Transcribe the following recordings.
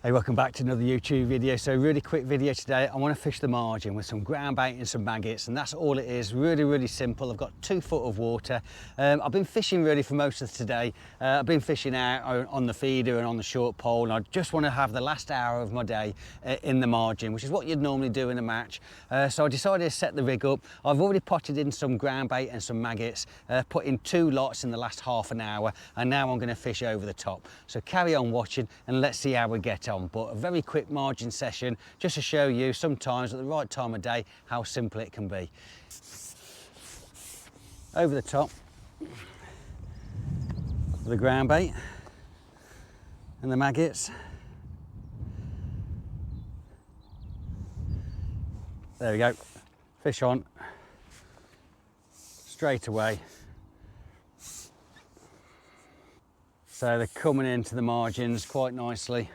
Hey, welcome back to another YouTube video. So really quick video today. I want to fish the margin with some ground bait and some maggots, and that's all it is. Really simple. I've got 2 foot of water. I've been fishing really for most of today. I've been fishing out on the feeder and on the short pole, and I just want to have the last hour of my day in the margin, which is what you'd normally do in a match. So I decided to set the rig up. I've already potted in some ground bait and some maggots, put in 2 lots in the last half an hour, and now I'm going to fish over the top. So carry on watching and let's see how we get on. But a very quick margin session just to show you sometimes at the right time of day how simple it can be. Over the top with the ground bait and the maggots. There we go, fish on straight away. So they're coming into the margins quite nicely.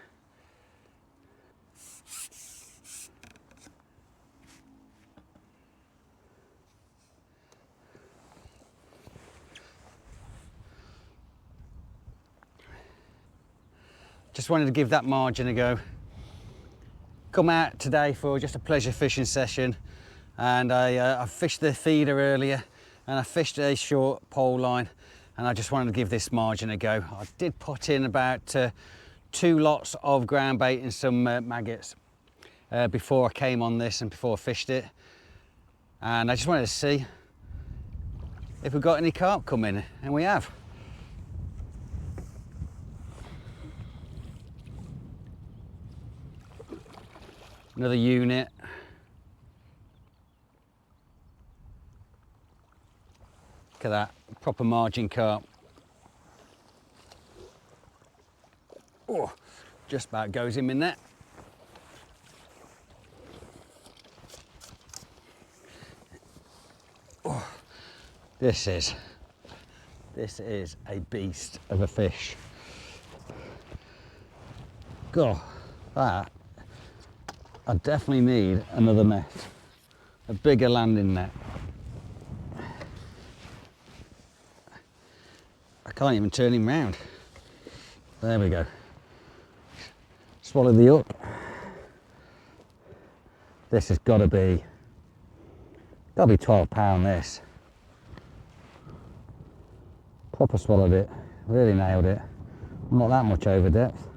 Just wanted to give that margin a go. Come out today for just a pleasure fishing session, and I fished the feeder earlier and I fished a short pole line, and I just wanted to give this margin a go. I did put in about 2 lots of ground bait and some maggots before I came on this and before I fished it, and I just wanted to see if we've got any carp coming, and we have. Another unit. Look at that, proper margin carp. Oh, just about goes in my net. Oh, this is a beast of a fish. God, that. I definitely need another net, a bigger landing net. I can't even turn him round. There we go. Swallow the hook. This has got to be 12 pound this. Proper swallowed it, really nailed it. Not that much over depth.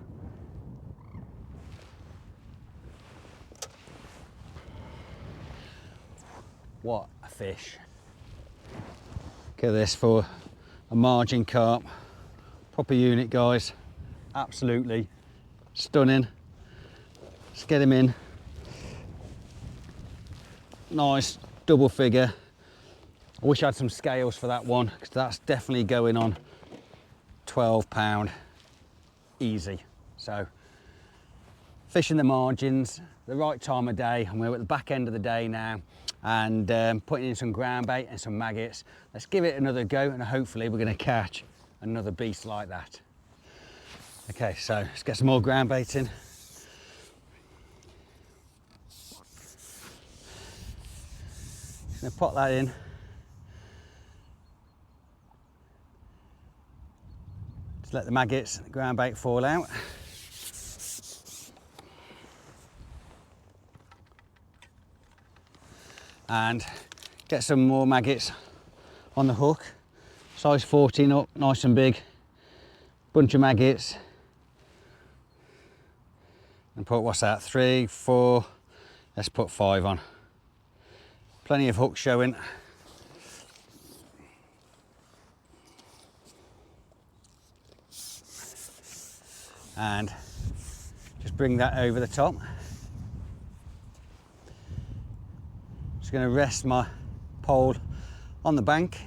What a fish. Look at this for a margin carp. Proper unit, guys. Absolutely stunning. Let's get him in. Nice double figure. I wish I had some scales for that one, because that's definitely going on 12 pound easy. So fishing the margins, the right time of day, and we're at the back end of the day now, and putting in some ground bait and some maggots. Let's give it another go, and hopefully we're going to catch another beast like that. Okay, so let's get some more ground bait in. Just going to pop that in. Just let the maggots and the ground bait fall out. And get some more maggots on the hook. Size 14 up, nice and big. Bunch of maggots. And put, what's that, 3, 4, let's put 5 on. Plenty of hooks showing. And just bring that over the top. Just going to rest my pole on the bank.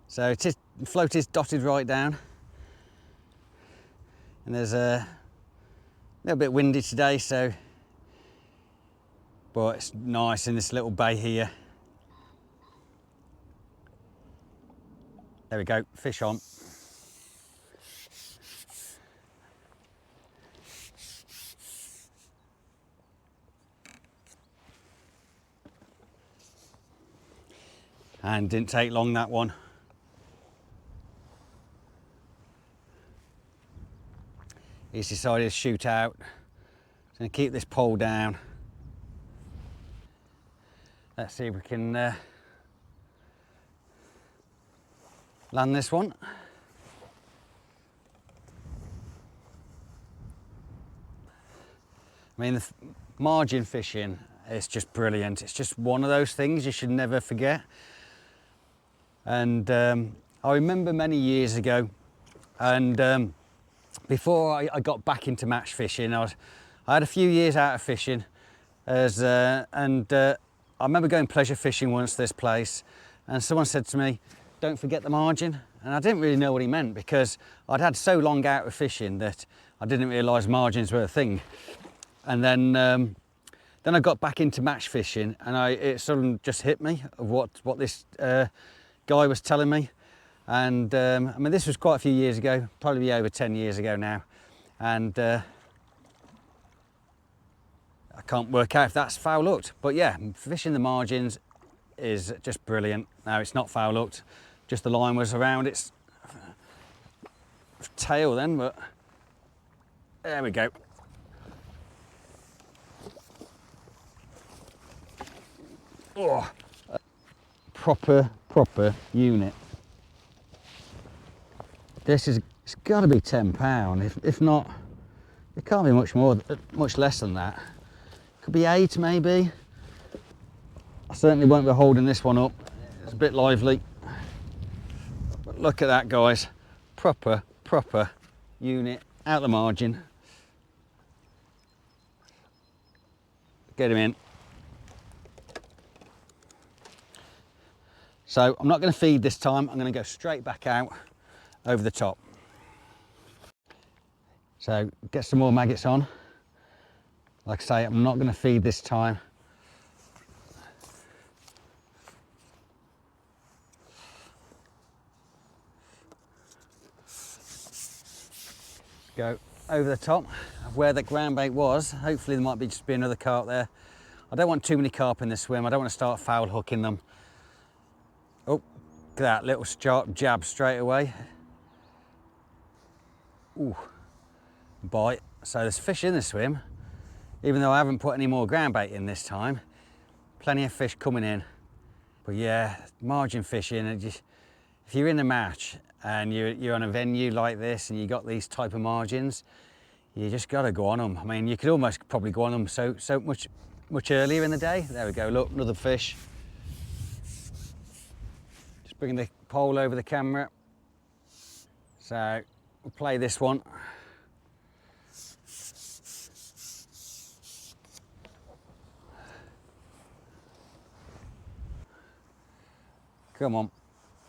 So it is, the float is dotted right down, and there's a little bit windy today, so, but it's nice in this little bay here. There we go, fish on. And didn't take long, that one. He's decided to shoot out. He's going to keep this pole down. Let's see if we can land this one. I mean, the margin fishing is just brilliant. It's just one of those things you should never forget. And I remember many years ago, and before I got back into match fishing, I had a few years out of fishing, I remember going pleasure fishing once to this place, and someone said to me, "Don't forget the margin." And I didn't really know what he meant, because I'd had so long out of fishing that I didn't realise margins were a thing. And then I got back into match fishing, and it sort of just hit me of what this guy was telling me. And I mean, this was quite a few years ago, probably over 10 years ago now. And I can't work out if that's foul hooked, but yeah, fishing the margins is just brilliant. Now, it's not foul hooked, just the line was around its tail then, but there we go. Oh, proper unit. It's got to be £10. If not, it can't be much less than that. Could be 8 maybe. I certainly won't be holding this one up. It's a bit lively. But look at that, guys. Proper unit out the margin. Get him in. So I'm not going to feed this time. I'm going to go straight back out over the top. So get some more maggots on. Like I say, I'm not going to feed this time. Go over the top of where the ground bait was. Hopefully there might just be another carp there. I don't want too many carp in this swim. I don't want to start foul hooking them. Oh, look at that little sharp jab straight away. Ooh, bite. So there's fish in the swim, even though I haven't put any more ground bait in this time. Plenty of fish coming in. But yeah, margin fishing, if you're in a match and you're on a venue like this and you got these type of margins, you just got to go on them. I mean, you could almost probably go on them so much earlier in the day. There we go, look, another fish. Just bringing the pole over the camera. So we'll play this one. Come on,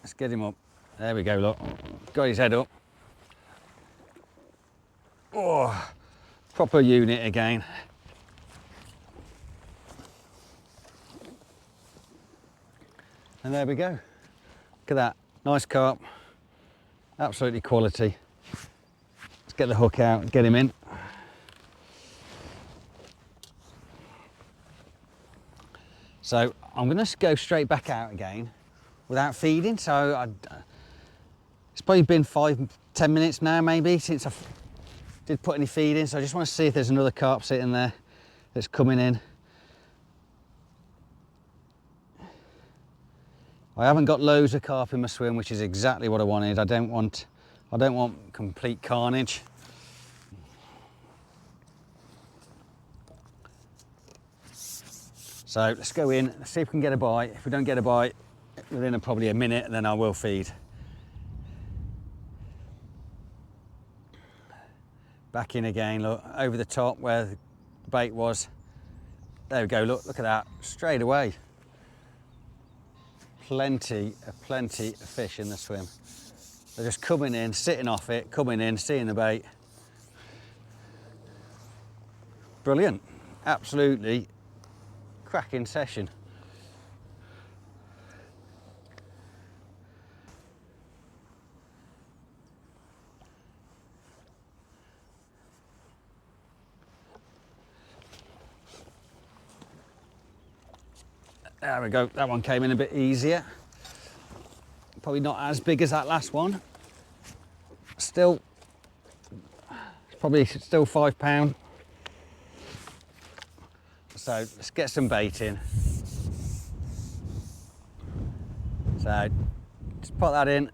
let's get him up. There we go, look. Got his head up. Oh, proper unit again. And there we go. Look at that, nice carp. Absolutely quality. Let's get the hook out and get him in. So I'm going to go straight back out again without feeding. So it's probably been 5-10 minutes now maybe since I did put any feed in. So I just want to see if there's another carp sitting there that's coming in. I haven't got loads of carp in my swim, which is exactly what I wanted. I don't want complete carnage. So let's go in, let's see if we can get a bite. If we don't get a bite within probably a minute, then I will feed. Back in again, look, over the top where the bait was. There we go, look at that, straight away. Plenty of fish in the swim. They're just coming in, sitting off it, coming in, seeing the bait. Brilliant, absolutely cracking session. There we go, that one came in a bit easier. Probably not as big as that last one. Still probably still £5. So let's get some bait in. So just put that in.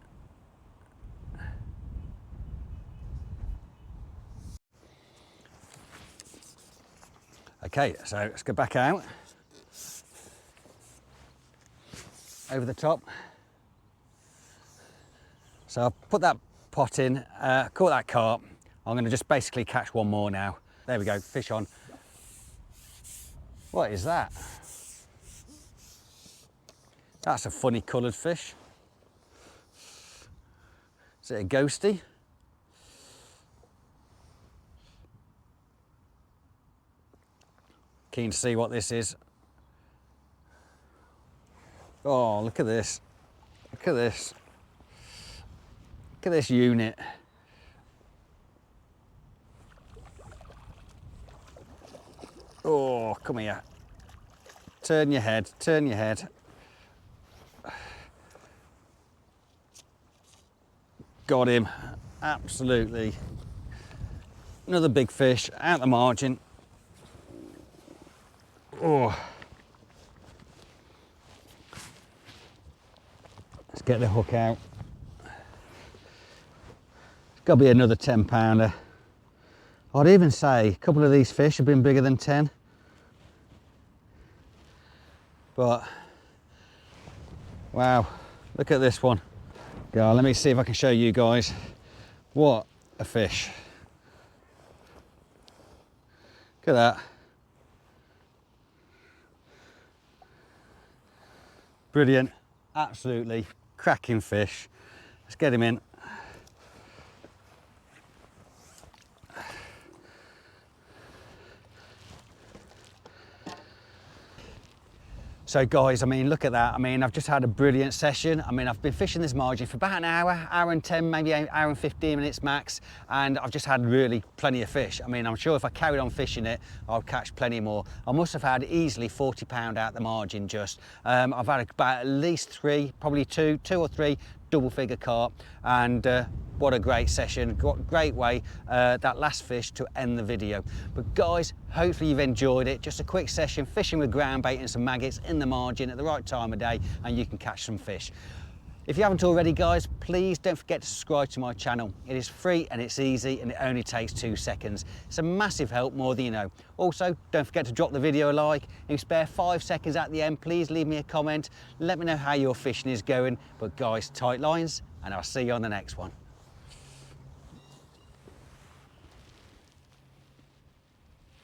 Okay, so let's go back out. Over the top. So I'll put that pot in, caught that carp. I'm going to just basically catch one more now. There we go, fish on. What is that? That's a funny coloured fish. Is it a ghosty? Keen to see what this is. Oh, look at this. Look at this. Look at this unit. Oh, come here. Turn your head, turn your head. Got him, absolutely. Another big fish out the margin. Oh. Let's get the hook out. It's got to be another 10-pounder. I'd even say a couple of these fish have been bigger than 10. But, wow, look at this one. Yeah, let me see if I can show you guys. What a fish. Look at that. Brilliant, absolutely cracking fish. Let's get him in. So guys, I mean, look at that. I mean, I've just had a brilliant session. I mean, I've been fishing this margin for about an hour, hour and 10, maybe an hour and 15 minutes max. And I've just had really plenty of fish. I mean, I'm sure if I carried on fishing it, I'll catch plenty more. I must have had easily 40 pound out the margin just. I've had about at least 3, probably two or three double figure carp, and what a great session, great way that last fish to end the video. But guys, hopefully you've enjoyed it. Just a quick session fishing with ground bait and some maggots in the margin at the right time of day, and you can catch some fish. If you haven't already guys, please don't forget to subscribe to my channel. It is free and it's easy and it only takes 2 seconds. It's a massive help, more than you know. Also, don't forget to drop the video a like. If you spare 5 seconds at the end, please leave me a comment. Let me know how your fishing is going. But guys, tight lines, and I'll see you on the next one.